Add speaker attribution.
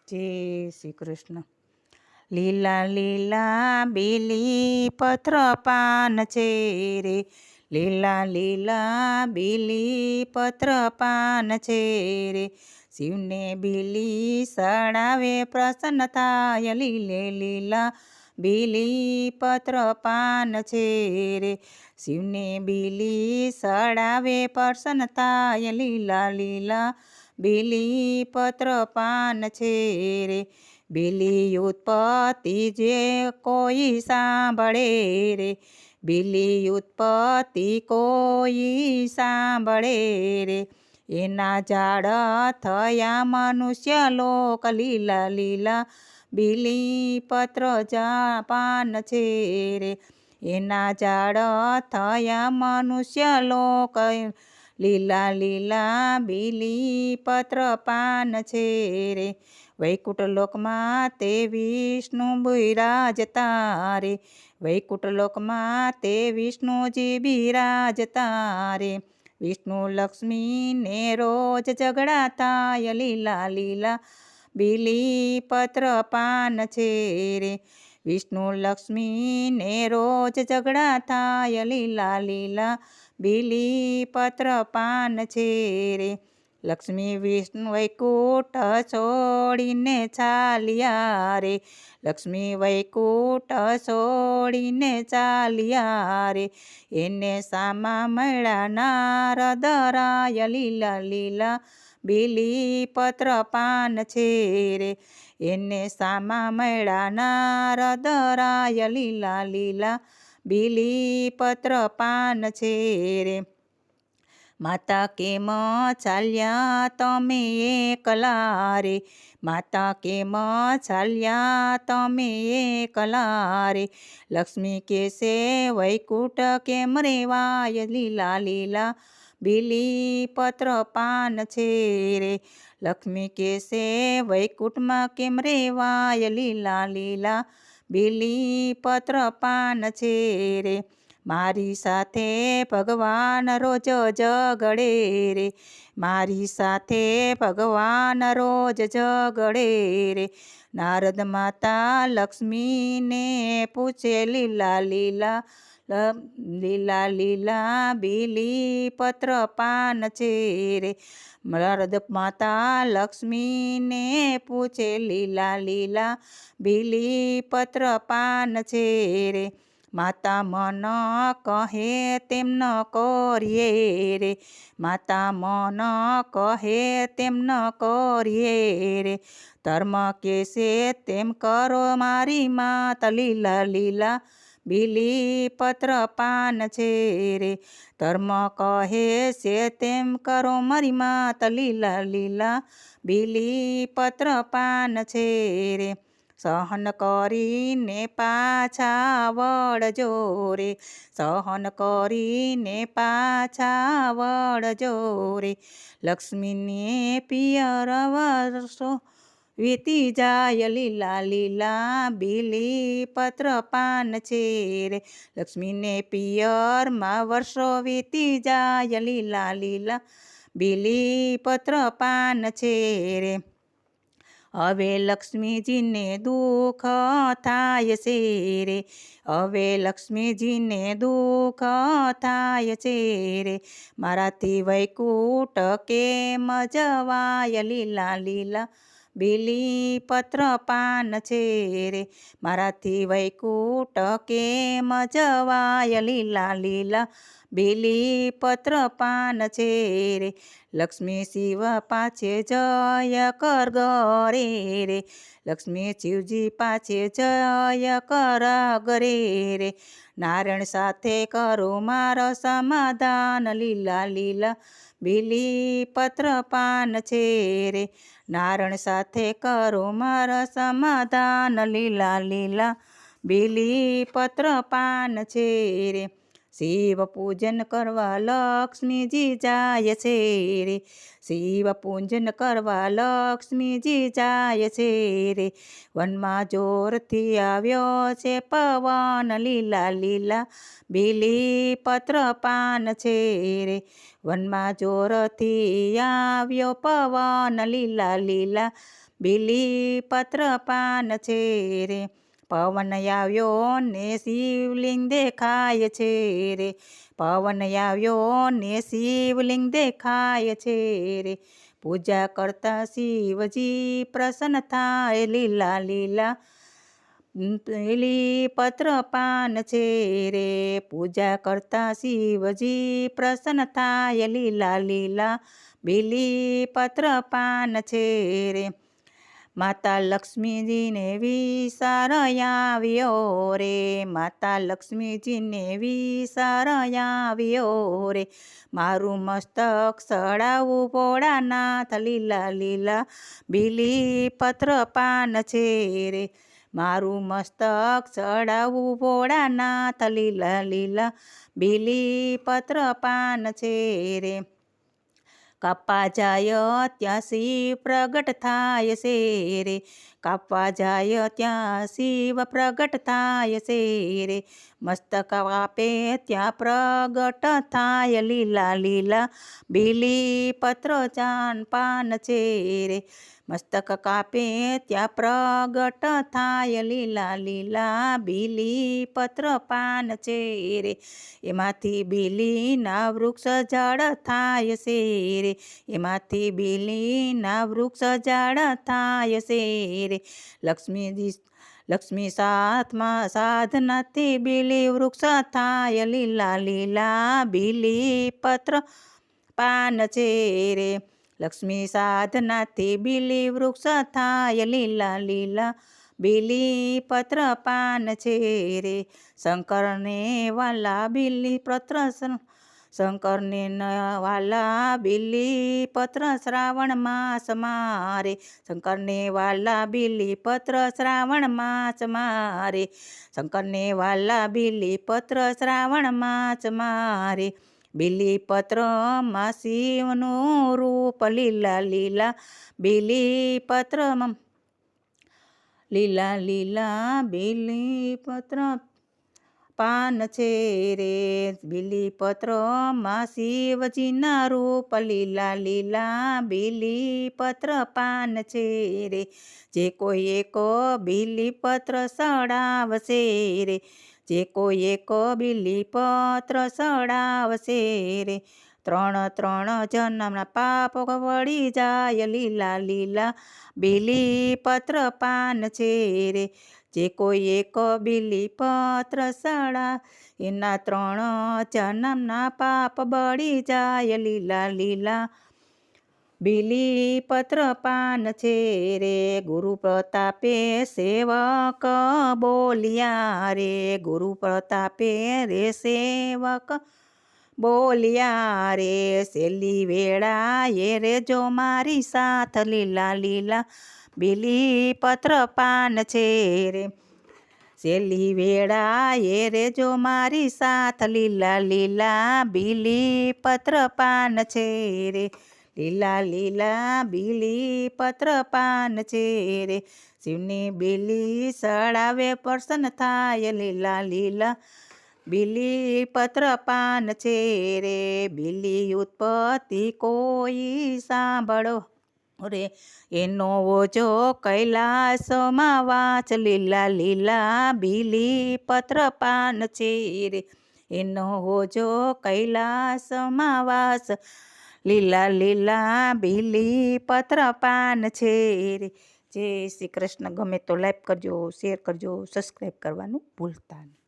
Speaker 1: જય શ્રી કૃષ્ણ. લીલા લીલા બીલી પત્ર પાન છે રે, લીલા લીલા બીલી પત્ર પાન છે રે, શિવને બીલી સડાવે પ્રસન્ન થાય, લીલે લીલા બીલી પત્ર પાન છે રે, શિવને બીલી સડાવે પ્રસન્ન થાય, લીલા લીલા બીલી પત્ર પાન છે રે, બીલી ઉત્પત્તિ જે કોઈ સાંભળે રે, બીલી ઉત્પત્તિ કોઈ સાંભળે રે, એના ઝાડ થયા મનુષ્ય લોક, લીલા લીલા બીલી પત્ર પાન છે રે, એના ઝાડ થયા મનુષ્ય લોક, લીલા લીલા બીલી પત્ર પાન છે રે, વૈકુંઠ લોકમાં તે વિષ્ણુ બિરાજતા રે, વૈકુંઠ લોકમાં તે વિષ્ણુજી બિરાજતા રે, વિષ્ણુ લક્ષ્મી ને રોજ ઝઘડા થાય, લીલા લીલા બીલી પત્ર પાન છે રે, વિષ્ણુ લક્ષ્મી ને રોજ ઝઘડા થાય, લીલા લીલા બીલી પત્ર પાન છે રે, લક્ષ્મી વિષ્ણુ વૈકુંઠ છોડીને ચાલ્યા રે, લક્ષ્મી વૈકુંઠ છોડીને ચાલ્યા રે, એને સામા મળ્યા નારદ રાય, લીલા લીલા બીલી પત્ર પાન છે રે, એને સામા મળ્યા નારદ રાય, લીલા લીલા બીલી પત્ર પાન છે રે, માતા કેમ ચાલ્યા તમે એકલા રે, માતા કેમ ચાલ્યા તમે એકલા રે, લક્ષ્મી કહેશે વૈકુંઠ કેમ રેવાય, લીલા લીલા બીલી પત્ર પાન છે રે, લક્ષ્મી કહેશે વૈકુંઠમાં કેમ રેવાય, લીલા લીલા બીલી પત્ર પાન છે રે, મારી સાથે ભગવાન રોજ ઝઘડે રે, મારી સાથે ભગવાન રોજ ઝઘડે રે, નારદ માતા લક્ષ્મીને પૂછે, લીલા લીલા લીલા લીલા બીલી પત્ર પાન છે રે, નારદ માતા લક્ષ્મીને પૂછે, લીલા લીલા બીલી પત્ર પાન છે રે, માતા મન કહે તેમ ન કરીએ રે, માતા મન કહે તેમ ન કરીએ રે, ધર્મ કહેશે તેમ કરો મારી માત, લીલા લીલા બીલી પત્ર પાન છે રે, ધર્મ કહે છે તેમ કરો મારી માત, લીલા લીલા બીલી પત્ર પાન છે રે, સહન કરીને પાછા વળજો રે, સહન કરીને પાછા વળજો રે, લક્ષ્મીને પિયર વર્ષો વીતી જાય, લીલા લીલા બીલી પત્ર પાન છે રે, લક્ષ્મીને પિયરમાં વર્ષો વીતી જાય, લીલા લીલા બીલી પત્ર પાન છે રે, હવે લક્ષ્મીજીને દુઃખ થાય છે રે, હવે લક્ષ્મીજીને દુઃખ થાય છે રે, મારાથી વૈકુંઠ કેમ જવાય, લીલા લીલા બીલી પત્ર પાન છે રે, મારાથી વૈકુંઠ કેમ જવાય, લીલા લીલા બીલી પત્ર પાન છે રે, લક્ષ્મી શિવ પાછે જય કર ગરે રે, લક્ષ્મી શિવજી પાછે જય કર ગરે રે, નારાયણ સાથે કરું મારો સમાધાન, લીલા લીલા બીલી પત્ર પાન છે રે, નારાયણ સાથે કરું મારા સમાધાન, લીલા લીલા બીલી પત્ર પાન છે રે, શિવ પૂજન કરવા લક્ષ્મીજી જાય છે રે, શિવ પૂજન કરવા લક્ષ્મીજી જાય છે રે, વનમાં જોરથી આવ્યો છે પવન, લીલા લીલા બીલી પત્ર પાન છે રે, વનમાં જોરથી આવ્યો પવન, લીલા લીલા બીલીપત્ર પાન છે રે. પવન આવ્યો ને શિવલિંગ દેખાય છે રે. પવન આવ્યો ને શિવલિંગ દેખાય છે રે. પૂજા કરતા શિવજી પ્રસન્ન થાય. લીલા લીલા બીલીપત્ર પાન છે રે. પૂજા કરતા શિવજી પ્રસન્ન થાય. લીલા લીલા બીલીપત્ર પાન છે રે. માતા લક્ષ્મીજીને વિસાર આવ્યો રે. માતા લક્ષ્મીજીને વિસાર આવ્યો રે. મારું મસ્તક ચડાવું ભોળાનાથ. લીલા લીલા બીલીપત્ર પાન છે રે. મારું મસ્તક ચડાવું ભોળાનાથ. લીલા લીલા બીલીપત્ર પાન છે રે. કાપવા જાય ત્યાં શિવ પ્રગટ થાય છે રે. કાપવા જાય ત્યાં શિવ પ્રગટ થાય છે રે. મસ્તક કાપે ત્યાં પ્રગટ થાય. લીલા લીલા બીલીપત્ર પાન છે રે. મસ્તક કાપે ત્યાં પ્રગટ થાય. લીલા લીલા બીલીપત્ર પાન છે રે. એમાંથી બીલીના વૃક્ષ ઝાડ થાય છે રે. એમાંથી બીલીના વૃક્ષ ઝાડ થાય છે રે. લક્ષ્મી સાધનાથી બીલી વૃક્ષ થાય. લીલા લીલા બીલીપત્ર પાન છે રે. લક્ષ્મી સાધનાથી બીલી વૃક્ષ થાય. લીલા લીલા બીલીપત્ર પાન છે રે. શંકરને વાલા બીલીપત્ર શંકરને વાલા બીલીપત્ર શ્રાવણ માસ મારે. શંકરને વાલા બીલીપત્ર શ્રાવણ માસ મારે. શંકરને વાલા બીલીપત્ર શ્રાવણ માસ મારે. બીલીપત્રમાં શિવનું રૂપ. લીલા લીલા બીલીપત્ર લીલા લીલા બીલીપત્ર પાન છે રે. બીલીપત્રમાં શિવજીના રૂપ. લીલા લીલા બીલીપત્ર પાન છે રે. જે કોઈ એક બીલીપત્ર ચડાવશે રે. જે કોઈ એક બીલીપત્ર ચડાવશે રે. 3 જન્મના પાપ વળી જાય. લીલા લીલા બીલીપત્ર પાન છે રે. જે કોઈ એક બીલીપત્ર ચડા એના 3 જન્મના પાપ બળી જાય. લીલા લીલા બીલીપત્ર પાન છે રે. ગુરુ પ્રતાપે સેવક બોલ્યા રે. ગુરુ પ્રતાપે રે સેવક બોલ્યા રે. છેલ્લી વેળાએ રે જો મારી સાથ. લીલા લીલા બીલીપત્ર પાન છે રે. છેલ્લી વેળાએ રે જો મારી સાથ. લીલા લીલા બીલીપત્ર પાન છે રે. લીલા લીલા બીલીપત્ર પાન છે રે. શિવની બીલી ચડાવે પ્રસન્ન થાય. લીલા લીલા બીલીપત્ર પાન છે રે. બીલી ઉત્પત્તિ કોઈ સાંભળો રે. એનો ઓજો કૈલાસમાં વાસ. લીલા લીલા બીલીપત્ર પાન છે રે. એનો ઓજો કૈલાસમાં વાસ. લીલા લીલા બીલીપત્ર પાન છે રે. જય શ્રી કૃષ્ણ. ગમે તો લાઈક કરજો, શેર કરજો, સબસ્ક્રાઈબ કરવાનું ભૂલતા નહીં.